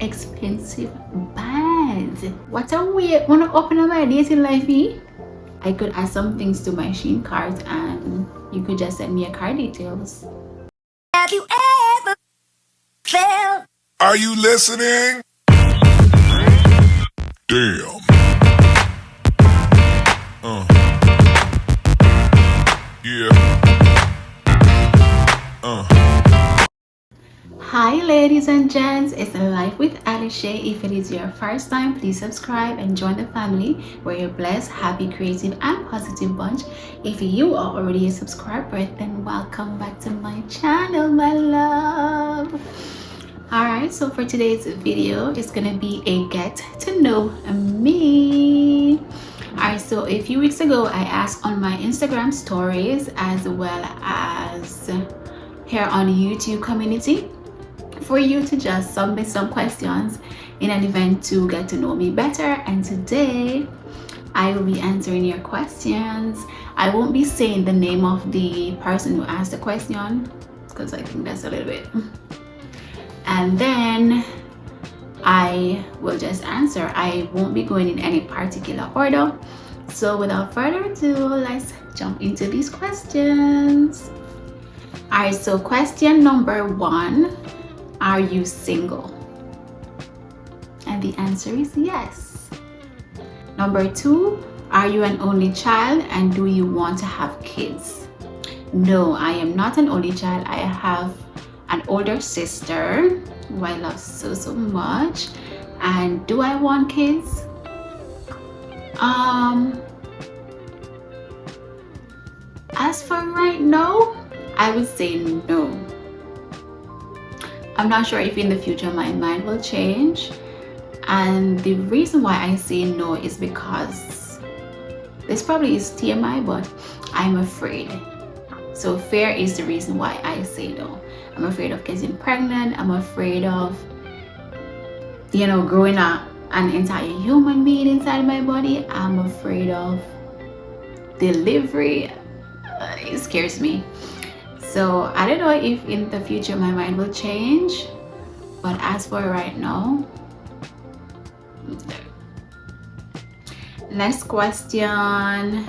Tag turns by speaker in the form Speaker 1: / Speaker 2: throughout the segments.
Speaker 1: expensive bands. What a way wanna open up my dating life, eh? I could add some things to my Shein cart and you could just send me a card details.
Speaker 2: Have you ever felt?
Speaker 3: Are you listening? Damn. Yeah.
Speaker 1: Hi ladies and gents, it's Life with Allishaye. If it is your first time, please subscribe and join the family where you're blessed, happy, creative and positive bunch. If you are already a subscriber, then welcome back to my channel, my love. Alright, so for today's video, it's gonna be a get to know me. Alright, so a few weeks ago, I asked on my Instagram stories as well as here on YouTube community for you to just submit some questions in an event to get to know me better, and today I will be answering your questions. I won't be saying the name of the person who asked the question because I think that's a little bit, and then I will just answer. I won't be going in any particular order. So without further ado, let's jump into these questions. Alright, so question number 1, are you single? And the answer is yes. Number 2, are you an only child and do you want to have kids? No, I am not an only child. I have an older sister who I love so much. And do I want kids? As for right now, I would say no. I'm not sure if in the future my mind will change, and the reason why I say no is because this probably is TMI, but I'm afraid. So fear is the reason why I say no. I'm afraid of getting pregnant. I'm afraid of, growing up an entire human being inside my body. I'm afraid of delivery. It scares me. So I don't know if in the future my mind will change, but as for right now, next question.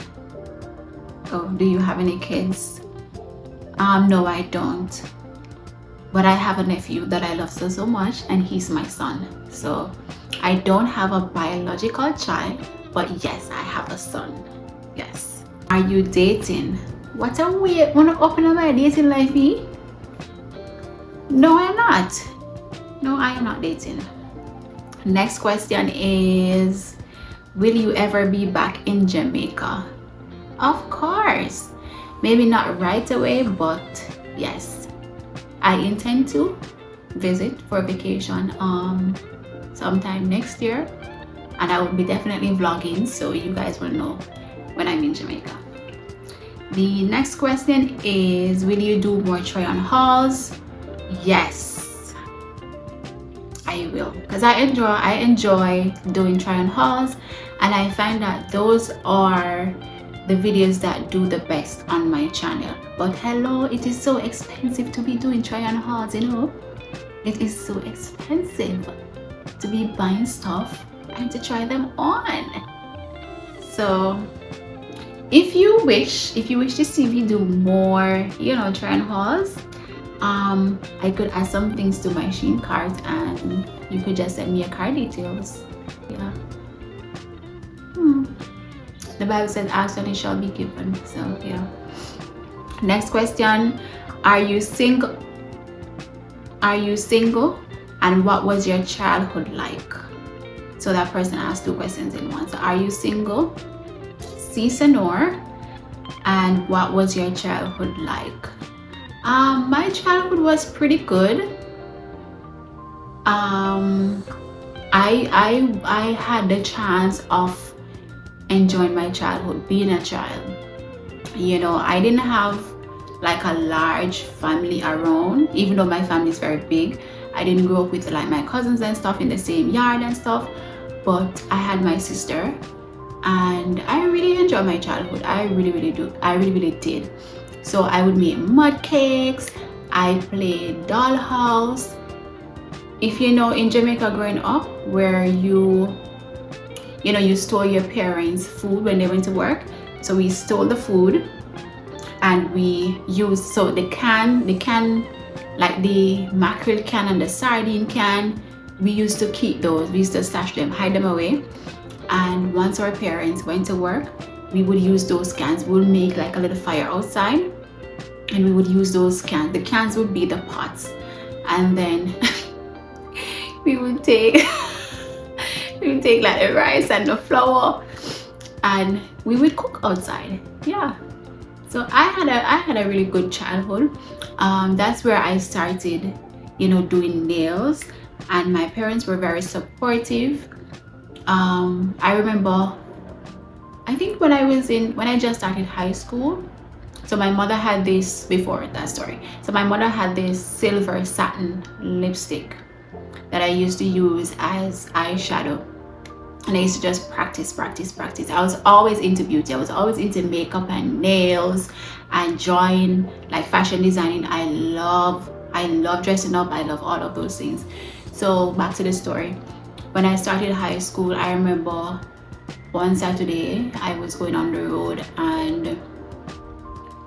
Speaker 1: Oh, do you have any kids? No, I don't. But I have a nephew that I love so much, and he's my son. So I don't have a biological child, but yes, I have a son. Yes. Are you dating? What a way wanna open up my dating life, eh? No, I'm not. No, I am not dating. Next question is, will you ever be back in Jamaica? Of course. Maybe not right away, but yes, I intend to visit for vacation sometime next year, and I will be definitely vlogging, so you guys will know when I'm in Jamaica. The next question is, will you do more try on hauls? Yes, I will, because I enjoy doing try on hauls, and I find that those are the videos that do the best on my channel. But hello, it is so expensive to be doing try on hauls, it is so expensive to be buying stuff and to try them on. So if you wish to see me do more try on hauls, I could add some things to my Shein cart and you could just send me a card details. Yeah. The Bible says ask and it shall be given. So yeah. Next question, are you single? And what was your childhood like? So that person asked 2 questions in one. So are you single? Senor, and what was your childhood like? My childhood was pretty good. I had the chance of enjoying my childhood being a child. I didn't have like a large family around, even though my family is very big. I didn't grow up with like my cousins and stuff in the same yard and stuff, but I had my sister, and I really enjoyed my childhood. I really did. So I would make mud cakes, I played dollhouse, if you know, in Jamaica growing up, where you store your parents' food when they went to work. So we stole the food and we used, so the can, like the mackerel can and the sardine can, we used to keep those. We used to stash them, hide them away. And once our parents went to work, we would use those cans. We'll make like a little fire outside and we would use those cans. The cans would be the pots. And then we would take like the rice and the flour and we would cook outside. Yeah. So I had a really good childhood. That's where I started, doing nails, and my parents were very supportive. I remember, I think when I just started high school, so my mother had this, before that story, so my mother had this silver satin lipstick that I used to use as eyeshadow. And I used to just practice. I was always into beauty. I was always into makeup and nails and drawing, like fashion designing. I love dressing up. I love all of those things. So back to the story. When I started high school, I remember one Saturday I was going on the road and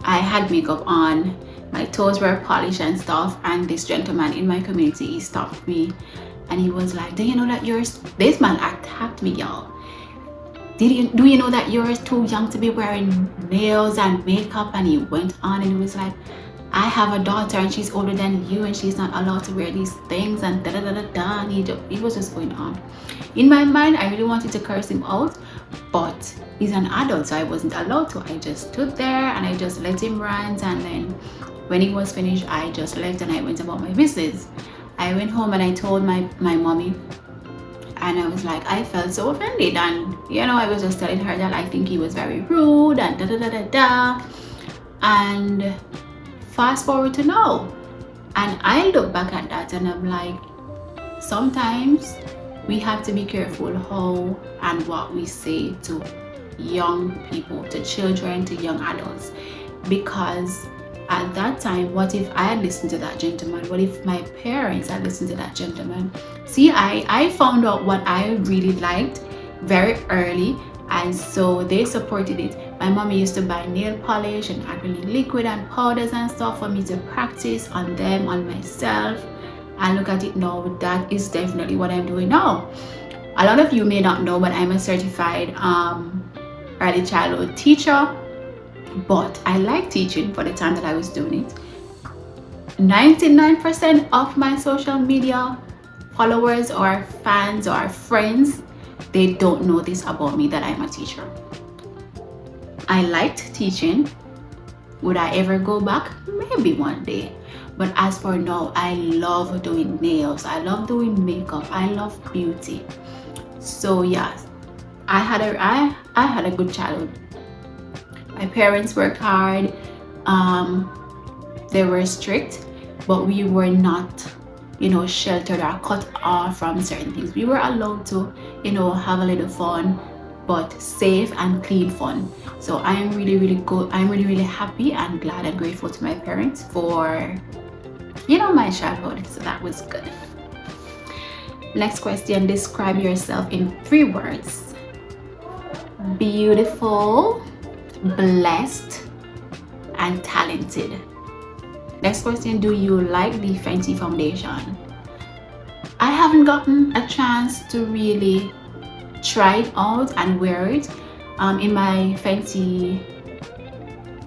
Speaker 1: I had makeup on. My toes were polished and stuff. And this gentleman in my community, he stopped me. And he was like, do you know that this man attacked me, y'all. Do you know that you're too young to be wearing nails and makeup? And he went on and he was like, I have a daughter and she's older than you and she's not allowed to wear these things and da da da da da. And he was just going on. In my mind, I really wanted to curse him out, but he's an adult, so I wasn't allowed to. I just stood there and I just let him rant, and then when he was finished, I just left and I went about my business. I went home and I told my mommy, and I was like, I felt so offended, and I was just telling her that I think he was very rude and da da da da da. And fast forward to now, and I look back at that and I'm like, sometimes we have to be careful how and what we say to young people, to children, to young adults, because at that time, what if I had listened to that gentleman? What if my parents had listened to that gentleman? See, I found out what I really liked very early, and so they supported it. My mommy used to buy nail polish and acrylic liquid and powders and stuff for me to practice on them, on myself. And look at it now, that is definitely what I'm doing now. A lot of you may not know, but I'm a certified early childhood teacher. But I like teaching for the time that I was doing it. 99% of my social media followers or fans or friends, they don't know this about me, that I'm a teacher. I liked teaching. Would I ever go back? Maybe one day. But as for now, I love doing nails. I love doing makeup. I love beauty. So yes, I had a good childhood. My parents worked hard. They were strict, but we were not, sheltered or cut off from certain things. We were allowed to, have a little fun, but safe and clean fun. So I am really, really good. I'm really, really happy and glad and grateful to my parents for, my childhood. So that was good. Next question, describe yourself in 3 words. Beautiful, blessed, and talented. Next question, do you like the FENTY foundation? I haven't gotten a chance to really try it out and wear it. In my FENTY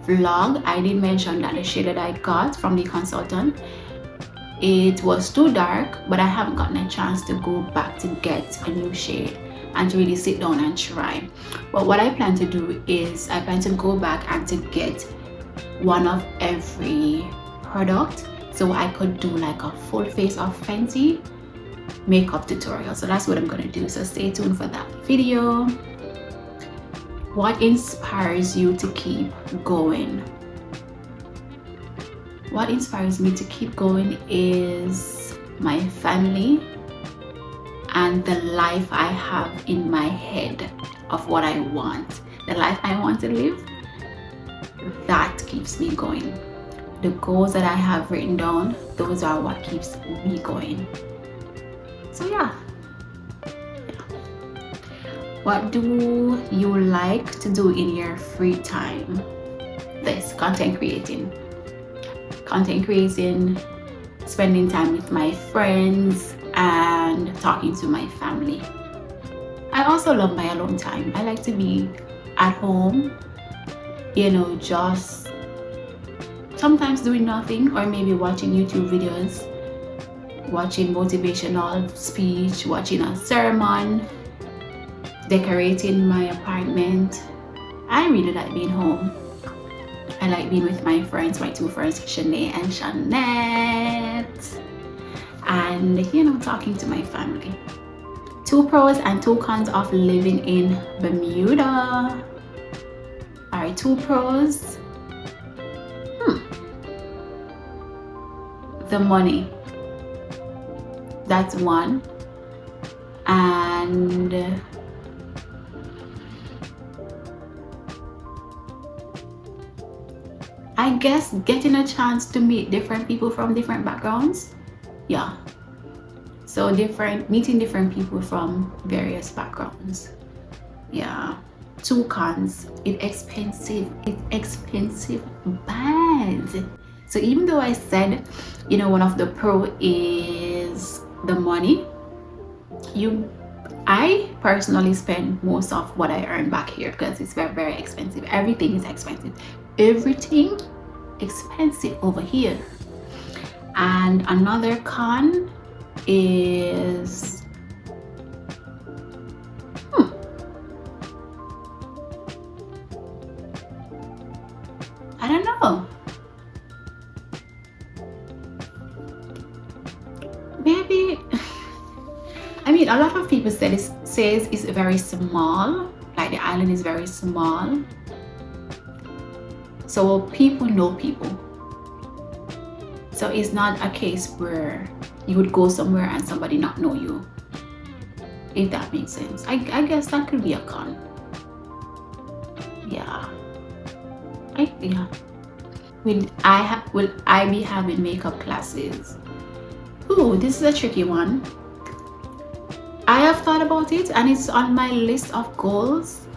Speaker 1: vlog, I did mention that the shade that I got from the consultant, it was too dark, but I haven't gotten a chance to go back to get a new shade and to really sit down and try. But what I plan to do is I plan to go back and to get one of every product, so I could do like a full face of FENTY makeup tutorial. So that's what I'm going to do, so stay tuned for that video. What inspires you to keep going? What inspires me to keep going is my family and the life I have in my head of what I want, the life I want to live. That keeps me going. The goals that I have written down, those are what keeps me going. So yeah. What do you like to do in your free time? This content creating, spending time with my friends and talking to my family. I also love my alone time. I like to be at home, just sometimes doing nothing, or maybe watching YouTube videos, watching motivational speech, watching a sermon, decorating my apartment. I really like being home. I like being with my friends, my two friends, Shanae and Shanette, and talking to my family. 2 pros and 2 cons of living in Bermuda. Alright, 2 pros. The money. That's one. And I guess getting a chance to meet different people from different backgrounds. Yeah. So meeting different people from various backgrounds. Yeah. 2 cons. It's expensive bad. So even though I said, one of the pro is the money, I personally spend most of what I earn back here because it's very, very expensive. Everything is expensive. Everything expensive over here. And another con is I don't know. Maybe a lot of people says it's very small, like the island is very small, so people know people. So it's not a case where you would go somewhere and somebody not know you, if that makes sense. I guess that could be a con. Yeah. Will I be having makeup classes? Ooh, this is a tricky one. I have thought about it and it's on my list of goals,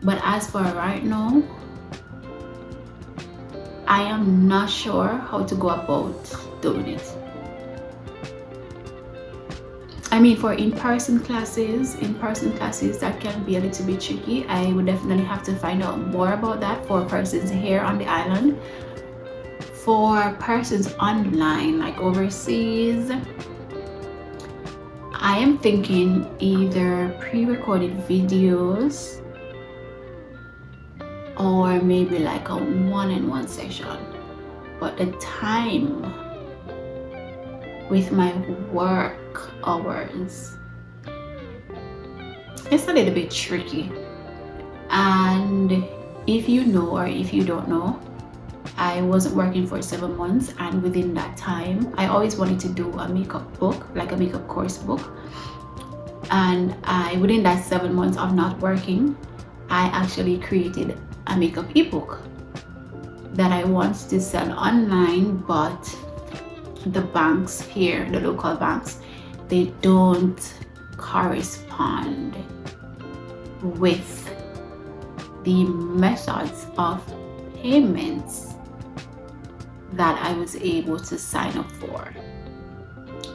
Speaker 1: but as for right now, I am not sure how to go about doing it. For in-person classes, that can be a little bit tricky. I would definitely have to find out more about that for persons here on the island. For persons online, like overseas, I am thinking either pre-recorded videos or maybe like a one-on-one session. But the time with my work hours, it's a little bit tricky. And if you know or if you don't know, I wasn't working for 7 months, and within that time I always wanted to do a makeup book, like a makeup course book. And within that 7 months of not working, I actually created a makeup ebook that I want to sell online, but the banks here, the local banks, they don't correspond with the methods of payments that I was able to sign up for.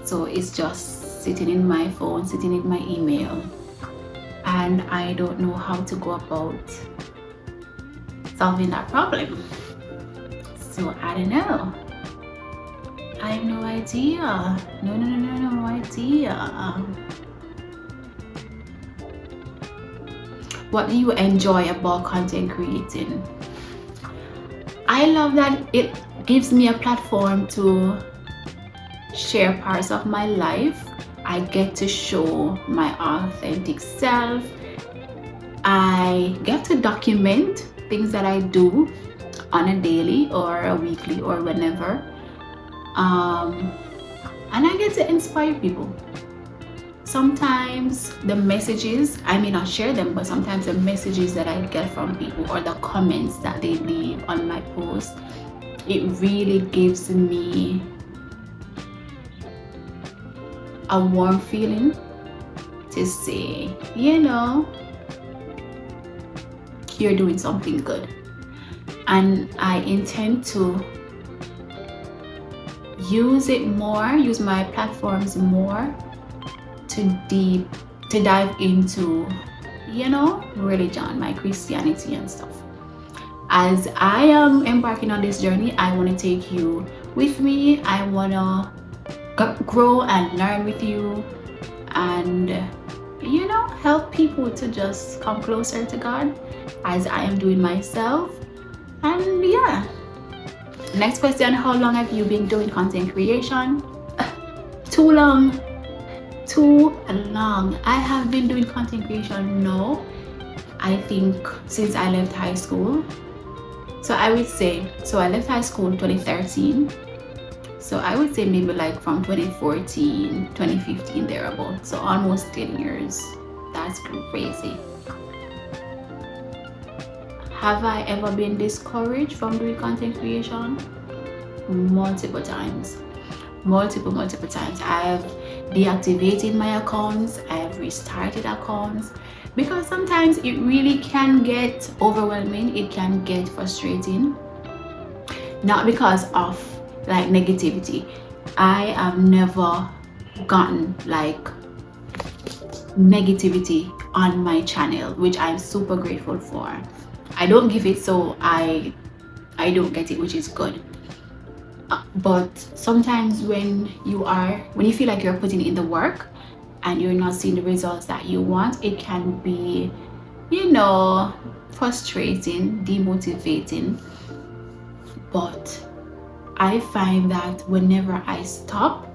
Speaker 1: So it's just sitting in my phone, sitting in my email, and I don't know how to go about solving that problem. So I don't know. I have no idea. No idea. What do you enjoy about content creating? I love that it gives me a platform to share parts of my life. I get to show my authentic self. I get to document things that I do on a daily or a weekly or whenever. And I get to inspire people. Sometimes the messages, I may not share them, but sometimes the messages that I get from people or the comments that they leave on my post, it really gives me a warm feeling to say, you know, you're doing something good. And I intend to use it more, use my platforms more to dive into, you know, religion, my Christianity and stuff. As I am embarking on this journey, I want to take you with me. I want to grow and learn with you, and, you know, help people to just come closer to God as I am doing myself. And yeah, next question: how long have you been doing content creation? Too long. I have been doing content creation now, I think, since I left high school. So I would say, so I left high school in 2013. So I would say maybe like from 2014, 2015, thereabout. So almost 10 years. That's crazy. Have I ever been discouraged from doing content creation? Multiple times. Multiple times. I've deactivated my accounts. I've restarted accounts. Because sometimes it really can get overwhelming. It can get frustrating. Not because of like negativity. I have never gotten like negativity on my channel, which I'm super grateful for. I don't give it, so I don't get it, which is good. But sometimes when you feel like you're putting in the work and you're not seeing the results that you want, it can be, you know, frustrating, demotivating. But I find that whenever I stop,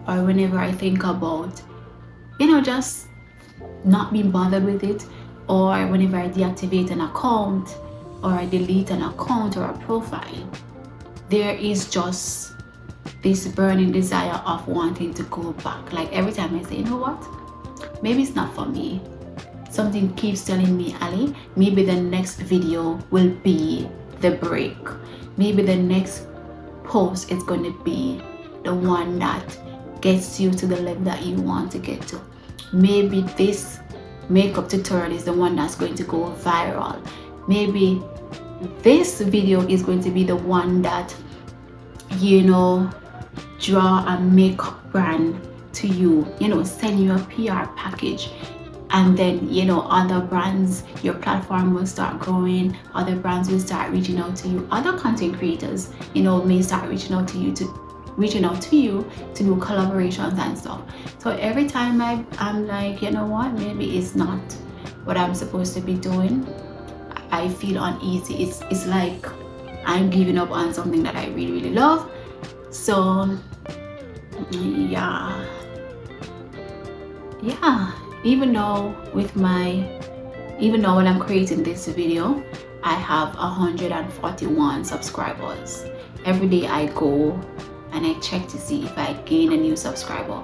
Speaker 1: or whenever I think about, you know, just not being bothered with it, or whenever I deactivate an account, or I delete an account or a profile, there is just this burning desire of wanting to go back. Like every time I say, you know what, maybe it's not for me. Something keeps telling me, Ali, maybe the next video will be the break. Maybe the next post is going to be the one that gets you to the level that you want to get to. Maybe this makeup tutorial is the one that's going to go viral. Maybe this video is going to be the one that, you know, draw a makeup brand to you, you know, send you a PR package. And then, you know, other brands, your platform will start growing, other brands will start reaching out to you, other content creators, you know, may start reaching out to you to do collaborations and stuff. So every time I'm like, you know what, maybe it's not what I'm supposed to be doing, I feel uneasy. It's like I'm giving up on something that I really love. So yeah, even though when I'm creating this video, I have 141 subscribers. Every day I go and I check to see if I gain a new subscriber.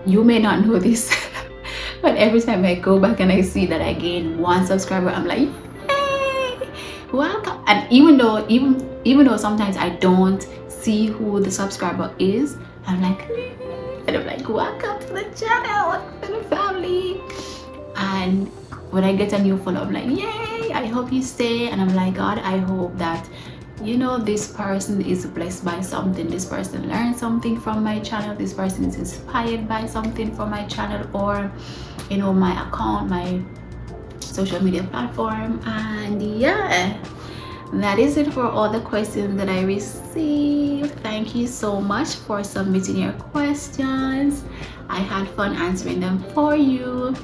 Speaker 1: You may not know this, but every time I go back and I see that I gain one subscriber, I'm like, yay, welcome. And even though sometimes I don't see who the subscriber is, I'm like, welcome to the channel, welcome to the family. And when I get a new follow, I'm like, yay, I hope you stay. And I'm like, God, I hope that, you know, this person is blessed by something, this person learned something from my channel, this person is inspired by something from my channel, or, you know, my account, my social media platform. And yeah, that is it for all the questions that I received. Thank you so much for submitting your questions. I had fun answering them for you.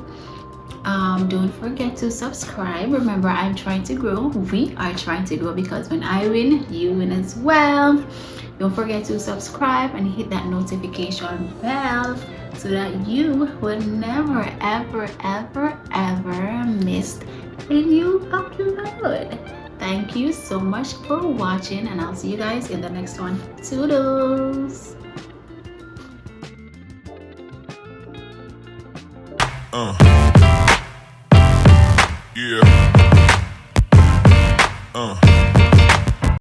Speaker 1: Don't forget to subscribe. Remember, I'm trying to grow. We are trying to grow, because when I win, you win as well. Don't forget to subscribe and hit that notification bell so that you will never ever miss a new upload. Thank you so much for watching, and I'll see you guys in the next one. Toodles!
Speaker 3: Yeah.